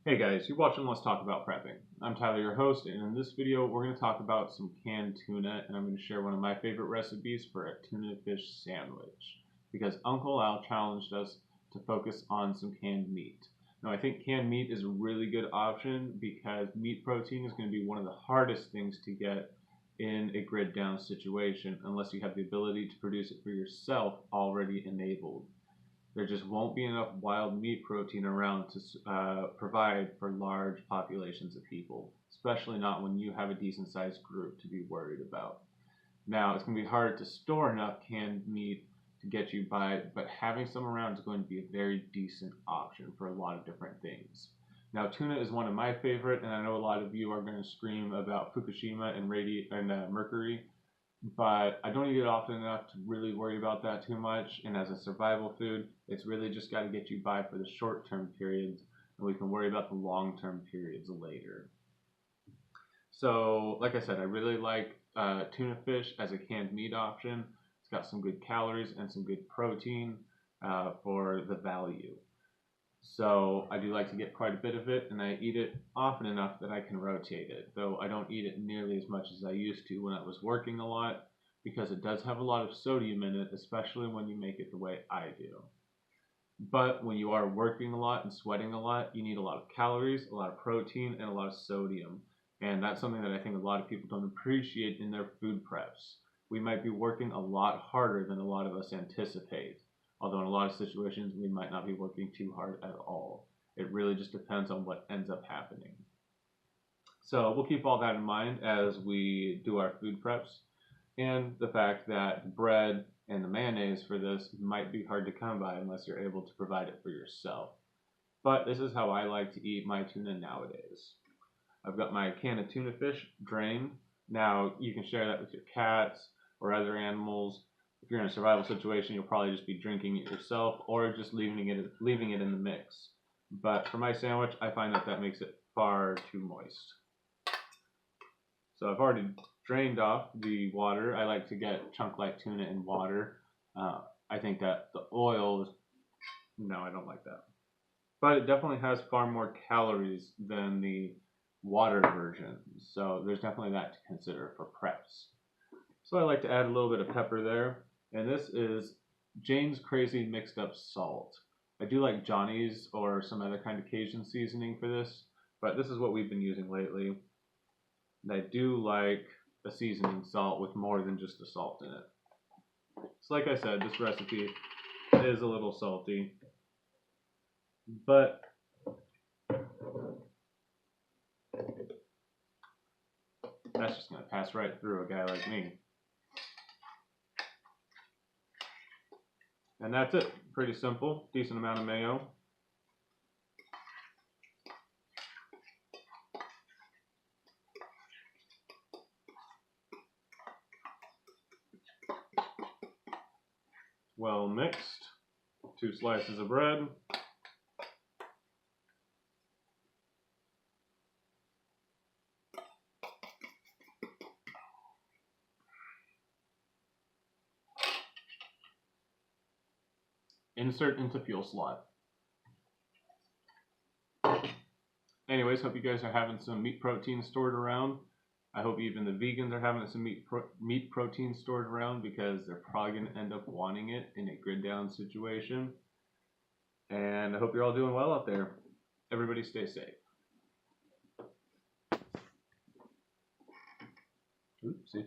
Hey guys, you're watching Let's Talk About Prepping. I'm Tyler, your host, and in this video we're going to talk about some canned tuna, and I'm going to share one of my favorite recipes for a tuna fish sandwich, because Uncle Al challenged us to focus on some canned meat. Now I think canned meat is a really good option because meat protein is going to be one of the hardest things to get in a grid down situation unless you have the ability to produce it for yourself already enabled. There just won't be enough wild meat protein around to provide for large populations of people, especially not when you have a decent sized group to be worried about. Now, it's going to be hard to store enough canned meat to get you by, but having some around is going to be a very decent option for a lot of different things. Now, tuna is one of my favorite, and I know a lot of you are going to scream about Fukushima and mercury, but I don't eat it often enough to really worry about that too much. And as a survival food, it's really just got to get you by for the short-term periods, and we can worry about the long-term periods later. So, like I said, I really like tuna fish as a canned meat option. It's got some good calories and some good protein for the value. So I do like to get quite a bit of it, and I eat it often enough that I can rotate it, though I don't eat it nearly as much as I used to when I was working a lot, because it does have a lot of sodium in it, especially when you make it the way I do. But when you are working a lot and sweating a lot, you need a lot of calories, a lot of protein, and a lot of sodium. And that's something that I think a lot of people don't appreciate in their food preps. We might be working a lot harder than a lot of us anticipate. Although in a lot of situations, we might not be working too hard at all. It really just depends on what ends up happening. So we'll keep all that in mind as we do our food preps, and the fact that the bread and the mayonnaise for this might be hard to come by unless you're able to provide it for yourself. But this is how I like to eat my tuna nowadays. I've got my can of tuna fish drained. Now you can share that with your cats or other animals. If you're in a survival situation, you'll probably just be drinking it yourself or just leaving it in the mix. But for my sandwich, I find that makes it far too moist. So I've already drained off the water. I like to get chunk-like tuna in water. I think that the oil is... No, I don't like that. But it definitely has far more calories than the water version. So there's definitely that to consider for preps. So I like to add a little bit of pepper there. And this is Jane's Crazy Mixed Up Salt. I do like Johnny's or some other kind of Cajun seasoning for this, but this is what we've been using lately. And I do like a seasoning salt with more than just the salt in it. So like I said, this recipe is a little salty, but that's just going to pass right through a guy like me. And that's it. Pretty simple. Decent amount of mayo. Well mixed. 2 slices of bread. Insert into fuel slot. Anyways, hope you guys are having some meat protein stored around. I hope even the vegans are having some meat protein stored around, because they're probably going to end up wanting it in a grid down situation. And I hope you're all doing well out there. Everybody stay safe. Oopsie.